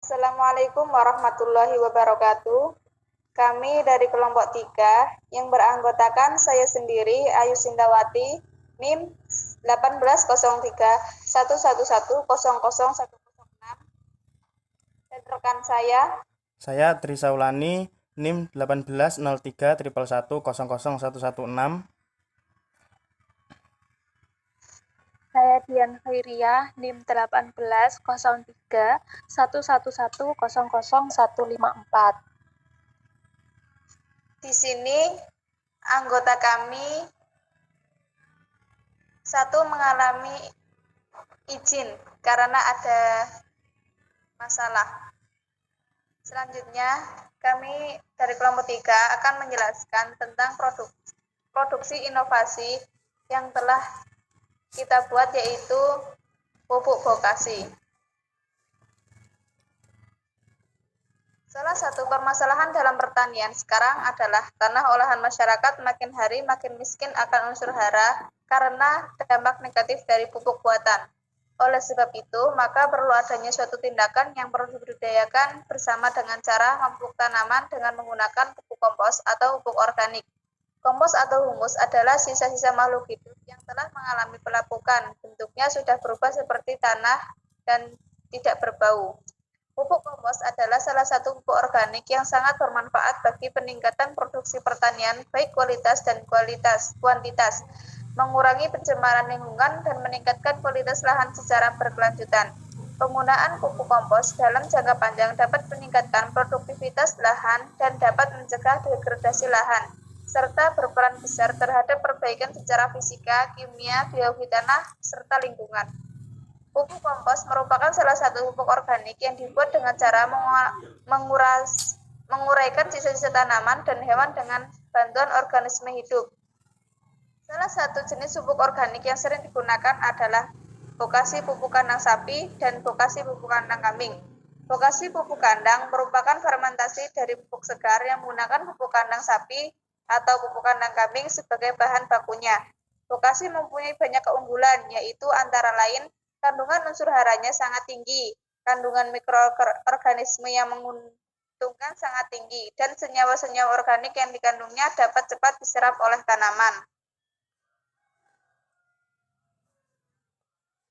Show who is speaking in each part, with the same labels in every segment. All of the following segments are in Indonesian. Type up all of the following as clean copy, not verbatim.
Speaker 1: Assalamualaikum warahmatullahi wabarakatuh. Kami dari kelompok 3 yang beranggotakan saya sendiri, Ayu Sindawati, NIM 180311100106, dan rekan
Speaker 2: Saya Tri Saulani, NIM 18031111100116.
Speaker 3: Saya Dian Khairiyah, NIM 180311100154.
Speaker 1: Di sini anggota kami satu mengalami izin karena ada masalah. Selanjutnya, kami dari kelompok 3 akan menjelaskan tentang produksi inovasi yang telah kita buat, yaitu pupuk vokasi. Salah satu permasalahan dalam pertanian sekarang adalah tanah olahan masyarakat makin hari makin miskin akan unsur hara karena dampak negatif dari pupuk buatan. Oleh sebab itu, maka perlu adanya suatu tindakan yang perlu dibudidayakan bersama dengan cara memupuk tanaman dengan menggunakan pupuk kompos atau pupuk organik. Kompos atau humus adalah sisa-sisa makhluk hidup yang telah mengalami pelapukan. Bentuknya sudah berubah seperti tanah dan tidak berbau. Pupuk kompos adalah salah satu pupuk organik yang sangat bermanfaat bagi peningkatan produksi pertanian, baik kualitas dan kuantitas, mengurangi pencemaran lingkungan, dan meningkatkan kualitas lahan secara berkelanjutan. Penggunaan pupuk kompos dalam jangka panjang dapat meningkatkan produktivitas lahan dan dapat mencegah degradasi lahan, serta berperan besar terhadap perbaikan secara fisika, kimia, biologi tanah, serta lingkungan. Pupuk kompos merupakan salah satu pupuk organik yang dibuat dengan cara menguraikan sisa-sisa tanaman dan hewan dengan bantuan organisme hidup. Salah satu jenis pupuk organik yang sering digunakan adalah vokasi pupuk kandang sapi dan vokasi pupuk kandang kambing. Vokasi pupuk kandang merupakan fermentasi dari pupuk segar yang menggunakan pupuk kandang sapi atau pupuk kandang kambing sebagai bahan bakunya. Vokasi mempunyai banyak keunggulan, yaitu antara lain kandungan unsur haranya sangat tinggi, kandungan mikroorganisme yang menguntungkan sangat tinggi, dan senyawa-senyawa organik yang dikandungnya dapat cepat diserap oleh tanaman.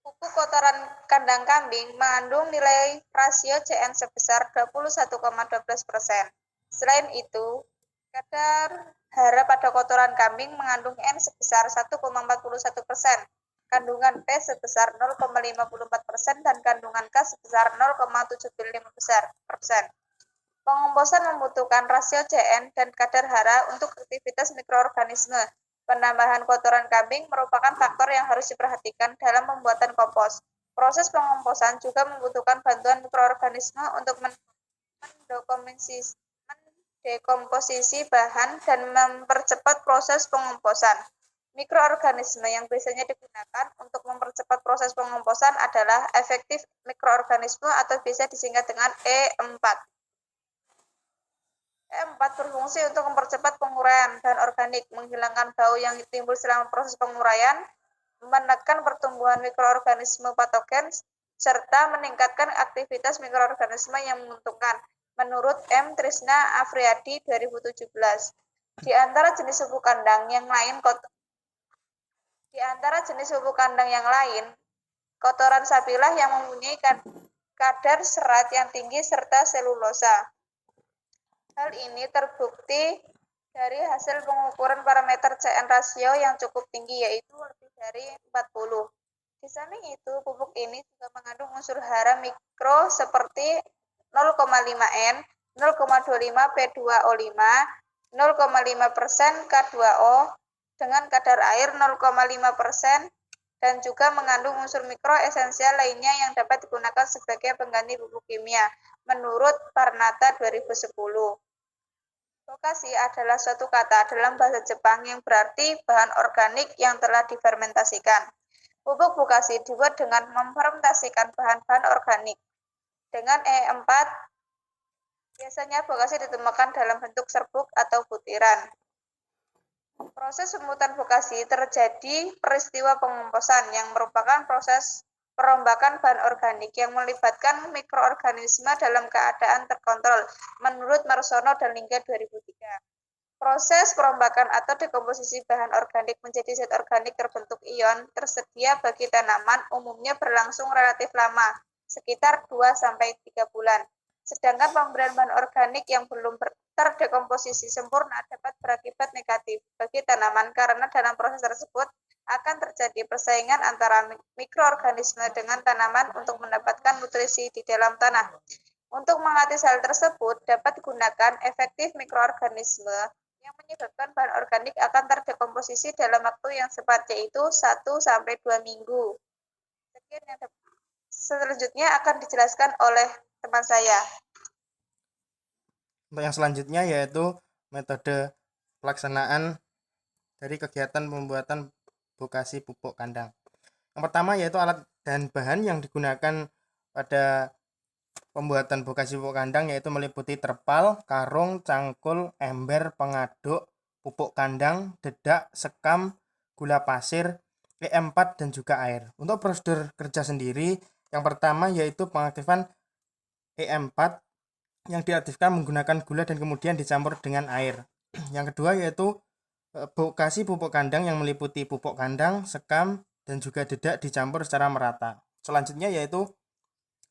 Speaker 1: Pupuk kotoran kandang kambing mengandung nilai rasio CN sebesar 21,12%. Selain itu, kadar hara pada kotoran kambing mengandung N sebesar 1,41%, kandungan P sebesar 0,54%, dan kandungan K sebesar 0,75%. Pengomposan membutuhkan rasio CN dan kadar hara untuk aktivitas mikroorganisme. Penambahan kotoran kambing merupakan faktor yang harus diperhatikan dalam pembuatan kompos. Proses pengomposan juga membutuhkan bantuan mikroorganisme untuk mendekomposisi bahan dan mempercepat proses pengomposan. Mikroorganisme yang biasanya digunakan untuk mempercepat proses pengomposan adalah efektif mikroorganisme atau biasa disingkat dengan E4. E4 berfungsi untuk mempercepat penguraian bahan organik, menghilangkan bau yang timbul selama proses penguraian, menekan pertumbuhan mikroorganisme patogen, serta meningkatkan aktivitas mikroorganisme yang menguntungkan, menurut M. Trisna Afriyadi 2017. Di antara jenis pupuk kandang yang lain, kotoran sapilah yang mempunyai kadar serat yang tinggi serta selulosa. Hal ini terbukti dari hasil pengukuran parameter CN rasio yang cukup tinggi, yaitu lebih dari 40. Di samping itu, pupuk ini juga mengandung unsur hara mikro seperti 0,5 N, 0,25 P2O5, 0,5% K2O dengan kadar air 0,5%, dan juga mengandung unsur mikro esensial lainnya yang dapat digunakan sebagai pengganti pupuk kimia, menurut Parnata 2010. Vokasi adalah suatu kata dalam bahasa Jepang yang berarti bahan organik yang telah difermentasikan. Pupuk vokasi dibuat dengan memfermentasikan bahan-bahan organik. Dengan E4, biasanya vokasi ditemukan dalam bentuk serbuk atau butiran. Proses pembuatan vokasi terjadi peristiwa pengomposan yang merupakan proses perombakan bahan organik yang melibatkan mikroorganisme dalam keadaan terkontrol menurut Marsono dan Lingga 2003. Proses perombakan atau dekomposisi bahan organik menjadi zat organik terbentuk ion tersedia bagi tanaman umumnya berlangsung relatif lama, sekitar 2-3 bulan. Sedangkan pemberian bahan organik yang belum terdekomposisi sempurna dapat berakibat negatif bagi tanaman karena dalam proses tersebut akan terjadi persaingan antara mikroorganisme dengan tanaman untuk mendapatkan nutrisi di dalam tanah. Untuk mengatasi hal tersebut, dapat digunakan efektif mikroorganisme yang menyebabkan bahan organik akan terdekomposisi dalam waktu yang cepat, yaitu 1-2 minggu. Selanjutnya akan dijelaskan oleh teman saya.
Speaker 2: Untuk yang selanjutnya yaitu metode pelaksanaan dari kegiatan pembuatan bokasi pupuk kandang. Yang pertama yaitu alat dan bahan yang digunakan pada pembuatan bokasi pupuk kandang yaitu meliputi terpal, karung, cangkul, ember, pengaduk, pupuk kandang, dedak, sekam, gula pasir, E4 dan juga air. Untuk prosedur kerja sendiri, yang pertama yaitu pengaktifan E4 yang diaktifkan menggunakan gula dan kemudian dicampur dengan air. Yang kedua yaitu bokasi pupuk kandang yang meliputi pupuk kandang, sekam, dan juga dedak dicampur secara merata. Selanjutnya yaitu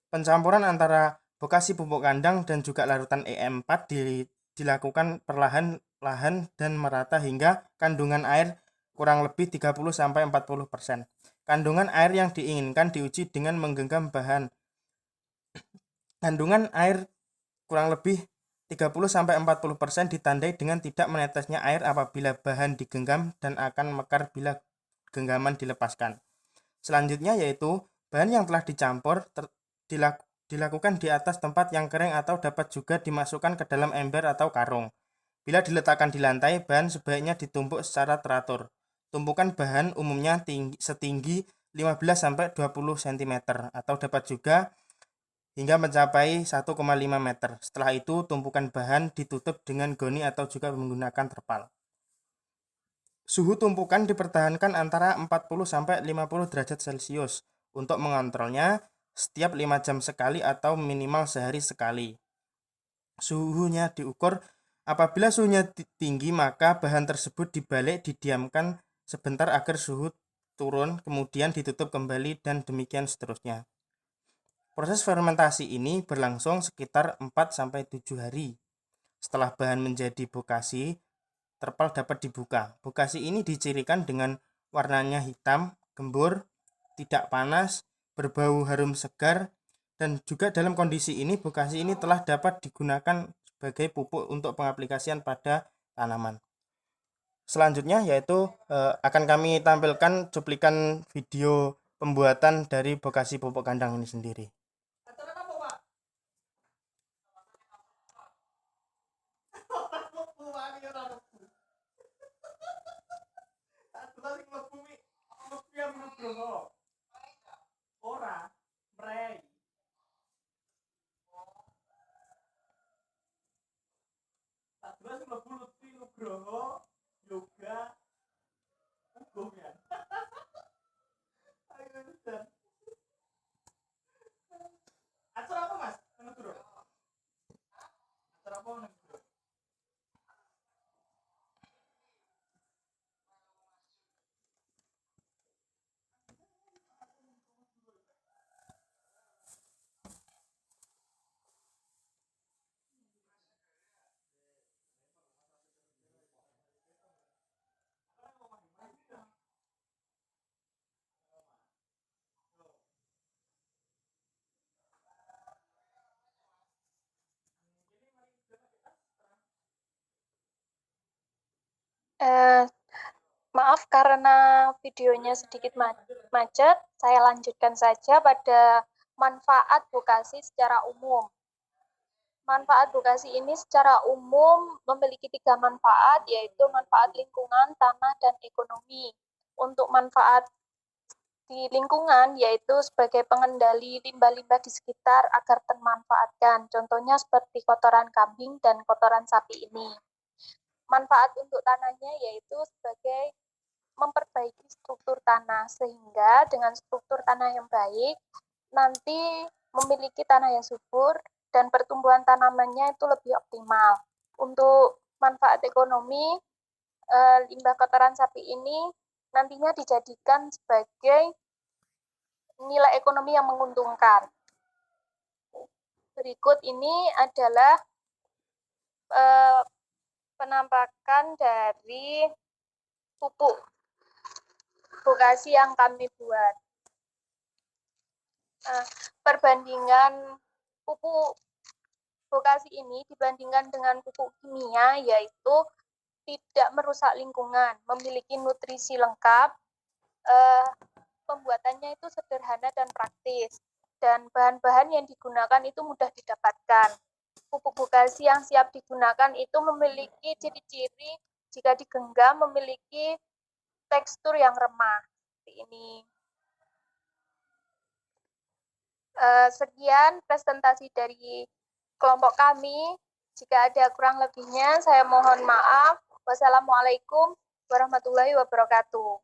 Speaker 2: pencampuran antara bokasi pupuk kandang dan juga larutan E4 dilakukan perlahan-lahan dan merata hingga kandungan air kurang lebih 30-40%. Kandungan air yang diinginkan diuji dengan menggenggam bahan. Kandungan air kurang lebih 30-40% ditandai dengan tidak menetesnya air apabila bahan digenggam dan akan mekar bila genggaman dilepaskan. Selanjutnya yaitu bahan yang telah dicampur dilakukan di atas tempat yang kering atau dapat juga dimasukkan ke dalam ember atau karung. Bila diletakkan di lantai, bahan sebaiknya ditumpuk secara teratur. Tumpukan bahan umumnya setinggi 15-20 cm atau dapat juga hingga mencapai 1,5 meter. Setelah itu, tumpukan bahan ditutup dengan goni atau juga menggunakan terpal. Suhu tumpukan dipertahankan antara 40-50 derajat Celcius. Untuk mengontrolnya, setiap 5 jam sekali atau minimal sehari sekali. Suhunya diukur. Apabila suhunya tinggi, maka bahan tersebut dibalik, didiamkan sebentar agar suhu turun, kemudian ditutup kembali dan demikian seterusnya. Proses fermentasi ini berlangsung sekitar 4-7 hari. Setelah bahan menjadi bokasi, terpal dapat dibuka. Bokasi ini dicirikan dengan warnanya hitam, gembur, tidak panas, berbau harum segar, dan juga dalam kondisi ini bokasi ini telah dapat digunakan sebagai pupuk untuk pengaplikasian pada tanaman. Selanjutnya yaitu akan kami tampilkan cuplikan video pembuatan dari bokasi pupuk kandang ini sendiri.
Speaker 3: Maaf karena videonya sedikit macet, saya lanjutkan saja pada manfaat bokasi secara umum. Manfaat bokasi ini secara umum memiliki 3 manfaat, yaitu manfaat lingkungan, tanah, dan ekonomi. Untuk manfaat di lingkungan, yaitu sebagai pengendali limbah-limbah di sekitar agar termanfaatkan. Contohnya seperti kotoran kambing dan kotoran sapi ini. Manfaat untuk tanahnya yaitu sebagai memperbaiki struktur tanah, sehingga dengan struktur tanah yang baik, nanti memiliki tanah yang subur dan pertumbuhan tanamannya itu lebih optimal. Untuk manfaat ekonomi, limbah kotoran sapi ini nantinya dijadikan sebagai nilai ekonomi yang menguntungkan. Berikut ini adalah penampakan dari pupuk vokasi yang kami buat. Perbandingan pupuk vokasi ini dibandingkan dengan pupuk kimia, yaitu tidak merusak lingkungan, memiliki nutrisi lengkap, pembuatannya itu sederhana dan praktis, dan bahan-bahan yang digunakan itu mudah didapatkan. Pupuk vokasi yang siap digunakan itu memiliki ciri-ciri jika digenggam memiliki tekstur yang remah. Seperti ini. Sekian presentasi dari kelompok kami. Jika ada kurang lebihnya, saya mohon maaf. Wassalamualaikum warahmatullahi wabarakatuh.